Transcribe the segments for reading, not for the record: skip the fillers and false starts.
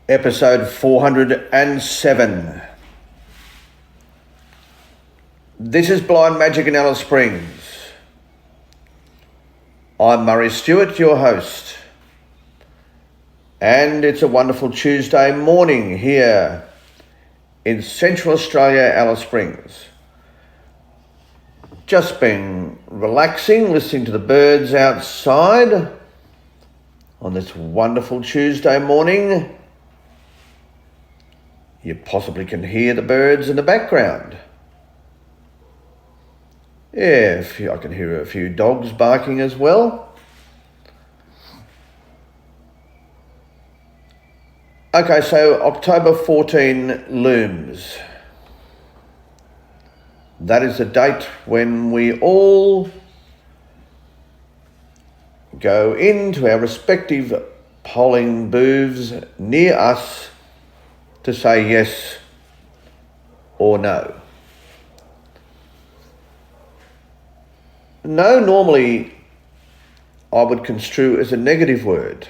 Episode 407. This is Blind Magic in Alice Springs. I'm Murray Stewart, your host. And it's a wonderful Tuesday morning here in Central Australia, Alice Springs. Just been relaxing, listening to the birds outside on this wonderful Tuesday morning. You possibly can hear the birds in the background. Yeah, I can hear a few dogs barking as well. Okay, so October 14 looms. That is the date when we all go into our respective polling booths near us to say yes or no. No, normally I would construe as a negative word,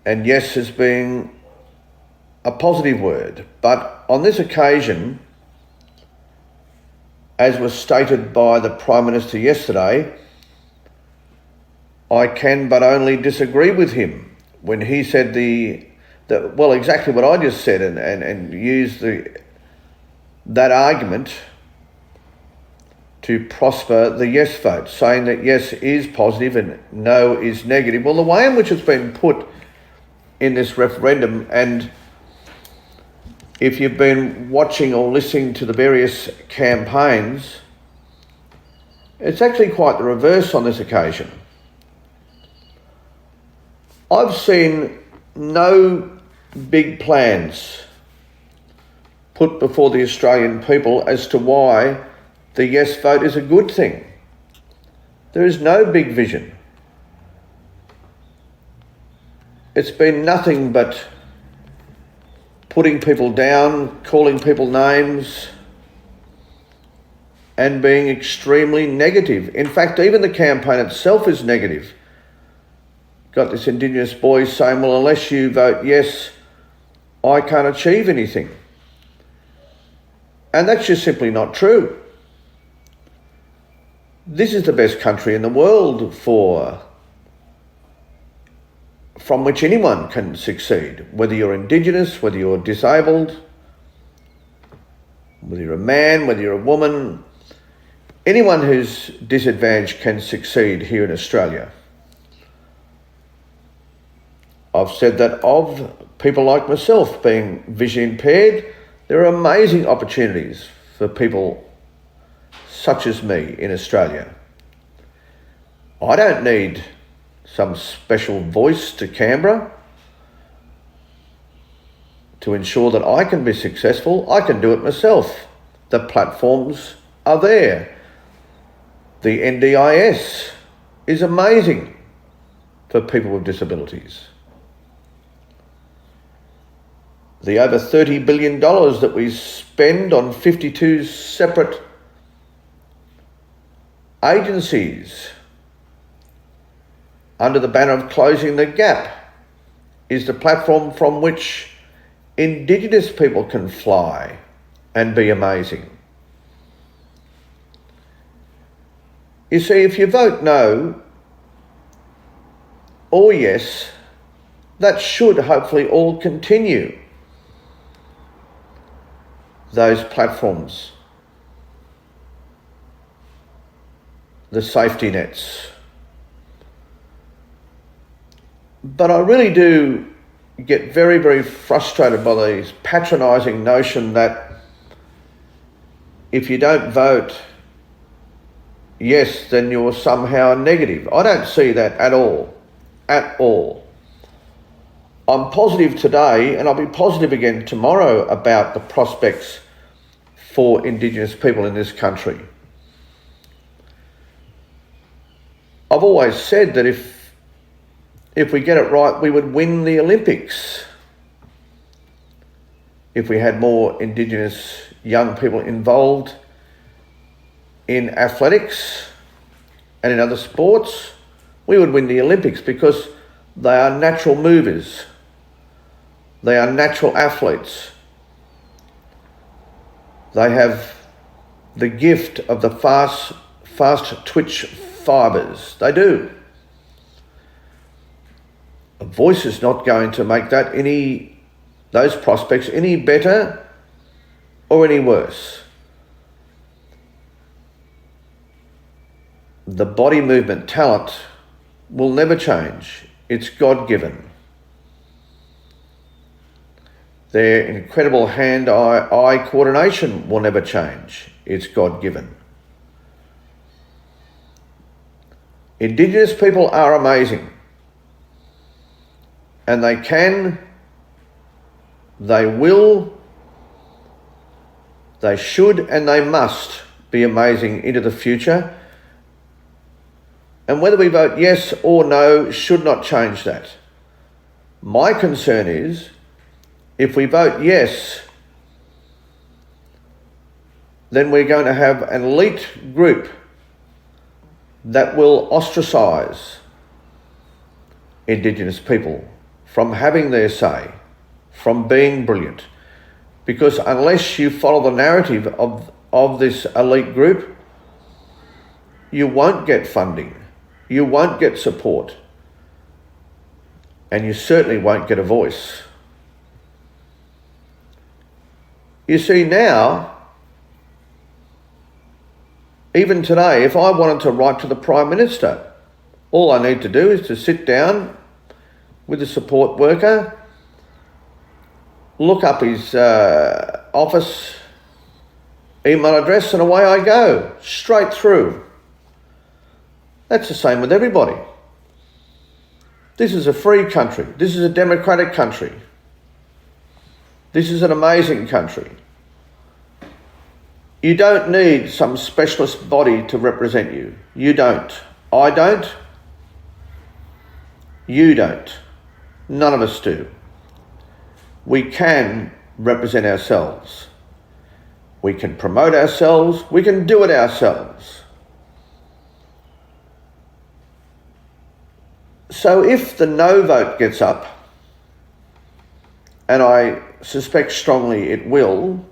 and yes as being a positive word. But on this occasion, as was stated by the Prime Minister yesterday, I can but only disagree with him when he said exactly what I just said and used that argument to prosper the yes vote, saying that yes is positive and no is negative. Well, the way in which it's been put in this referendum, and if you've been watching or listening to the various campaigns, it's actually quite the reverse on this occasion. I've seen no big plans put before the Australian people as to why the yes vote is a good thing. There is no big vision. It's been nothing but putting people down, calling people names, and being extremely negative. In fact, even the campaign itself is negative. Got this Indigenous boy saying, well, unless you vote yes, I can't achieve anything. And that's just simply not true. This is the best country in the world from which anyone can succeed, whether you're Indigenous, whether you're disabled, whether you're a man, whether you're a woman. Anyone who's disadvantaged can succeed here in Australia. I've said that of people like myself being vision impaired, there are amazing opportunities for people such as me in Australia. I don't need some special voice to Canberra to ensure that I can be successful. I can do it myself. The platforms are there. The NDIS is amazing for people with disabilities. The over $30 billion that we spend on 52 separate agencies under the banner of closing the gap is the platform from which Indigenous people can fly and be amazing. You see, if you vote no or yes, that should hopefully all continue. Those platforms, the safety nets. But I really do get very, very frustrated by this patronising notion that if you don't vote yes, then you're somehow negative. I don't see that at all. At all. I'm positive today, and I'll be positive again tomorrow about the prospects for Indigenous people in this country. I've always said that if we get it right, we would win the Olympics. If we had more Indigenous young people involved in athletics and in other sports, we would win the Olympics because they are natural movers. They are natural athletes. They have the gift of the fast twitch fibres. They do. A voice is not going to make those prospects any better or any worse. The body movement talent will never change. It's God-given. Their incredible hand-eye coordination will never change. It's God-given. Indigenous people are amazing. And they can, they will, they should, and they must be amazing into the future. And whether we vote yes or no should not change that. My concern is, if we vote yes, then we're going to have an elite group that will ostracise Indigenous people from having their say, from being brilliant. Because unless you follow the narrative of this elite group, you won't get funding, you won't get support, and you certainly won't get a voice. You see now, even today, if I wanted to write to the Prime Minister, all I need to do is to sit down with a support worker, look up his office email address, and away I go, straight through. That's the same with everybody. This is a free country. This is a democratic country. This is an amazing country. You don't need some specialist body to represent you. You don't. I don't. You don't. None of us do. We can represent ourselves. We can promote ourselves. We can do it ourselves. So if the no vote gets up, and I suspect strongly it will,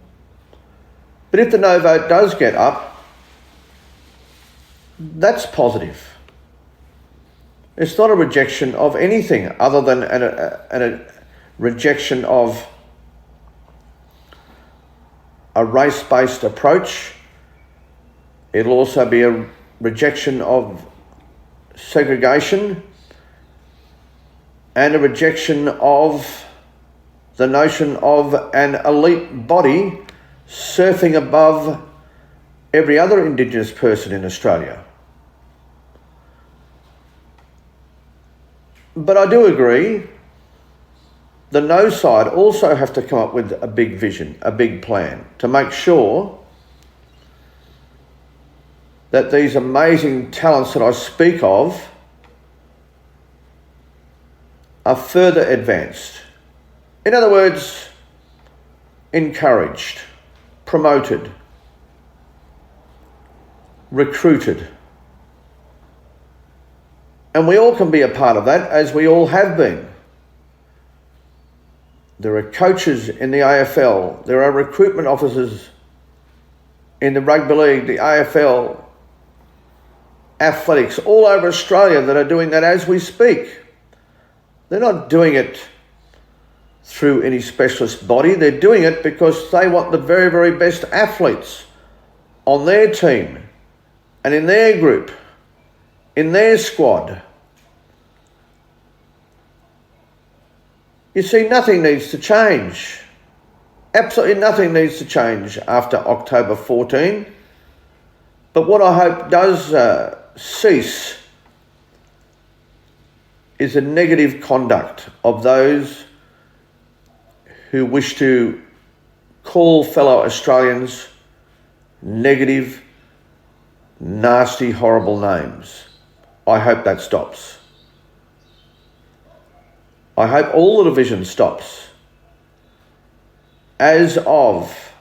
but if the no vote does get up, that's positive. It's not a rejection of anything other than a rejection of a race-based approach. It'll also be a rejection of segregation and a rejection of the notion of an elite body surfing above every other Indigenous person in Australia. But I do agree, the no side also have to come up with a big vision, a big plan, to make sure that these amazing talents that I speak of are further advanced. In other words, encouraged, promoted, recruited. And we all can be a part of that, as we all have been. There are coaches in the AFL, there are recruitment officers in the rugby league, the AFL, athletics all over Australia that are doing that as we speak. They're not doing it through any specialist body. They're doing it because they want the very, very best athletes on their team and in their group, in their squad. You see, nothing needs to change. Absolutely nothing needs to change after October 14. But what I hope does cease is a negative conduct of those who wish to call fellow Australians negative, nasty, horrible names. I hope that stops. I hope all the division stops. As of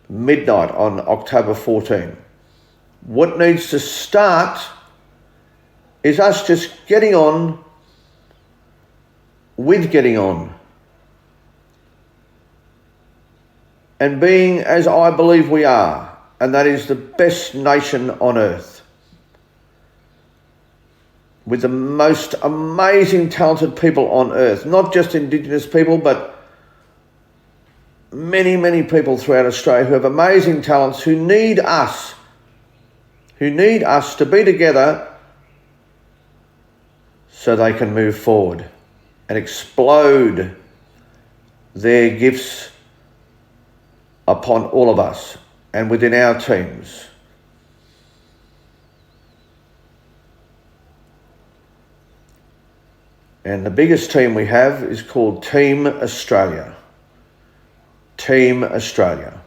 midnight on October 14, what needs to start is us just getting on with getting on and being, as I believe we are, and that is the best nation on earth, with the most amazing talented people on earth, not just Indigenous people, but many, many people throughout Australia who have amazing talents, who need us to be together so they can move forward and explode their gifts upon all of us and within our teams. And the biggest team we have is called Team Australia. Team Australia.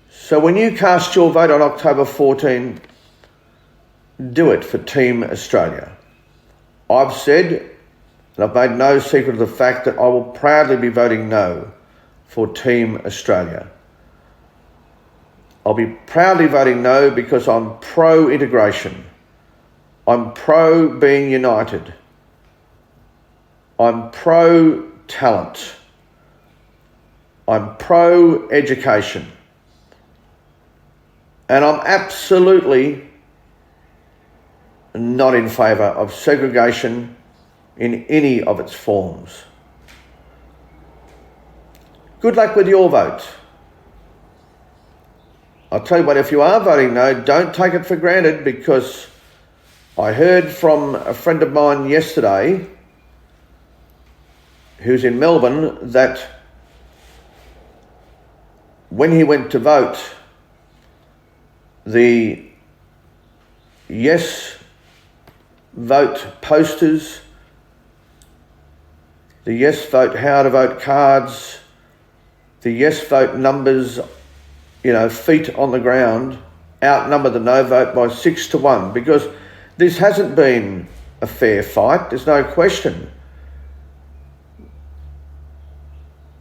So when you cast your vote on October 14, do it for Team Australia. I've said, and I've made no secret of the fact that I will proudly be voting no for Team Australia. I'll be proudly voting no because I'm pro-integration. I'm pro being united. I'm pro-talent. I'm pro-education. And I'm absolutely not in favour of segregation in any of its forms. Good luck with your vote. I'll tell you what, if you are voting no, don't take it for granted, because I heard from a friend of mine yesterday who's in Melbourne that when he went to vote, the yes vote posters, the yes vote, how to vote cards, the yes vote numbers, feet on the ground, outnumber the no vote by 6-1, because this hasn't been a fair fight, there's no question.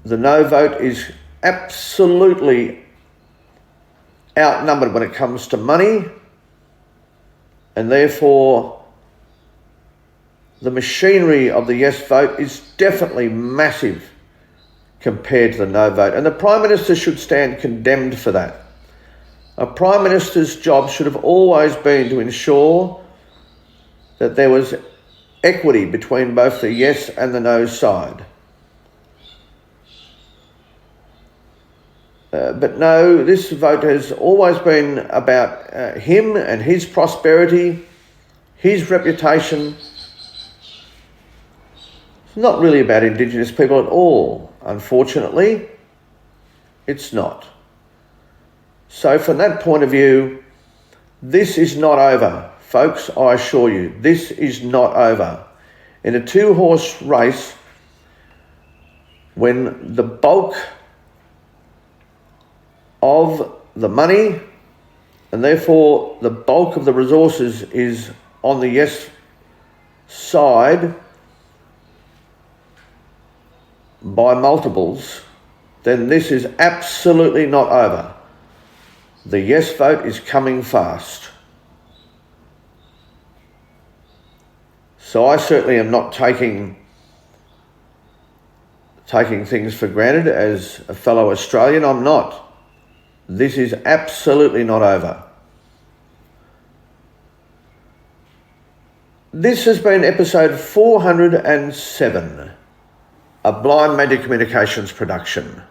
The no vote is absolutely outnumbered when it comes to money, and therefore the machinery of the yes vote is definitely massive compared to the no vote. And the Prime Minister should stand condemned for that. A Prime Minister's job should have always been to ensure that there was equity between both the yes and the no side. But no, this vote has always been about him and his prosperity, his reputation. It's not really about Indigenous people at all, unfortunately. It's not. So from that point of view, this is not over. Folks, I assure you, this is not over. In a two-horse race, when the bulk of the money and therefore the bulk of the resources is on the yes side by multiples, then this is absolutely not over. The yes vote is coming fast. So I certainly am not taking things for granted as a fellow Australian. I'm not. This is absolutely not over. This has been episode 407, a Blind Media Communications production.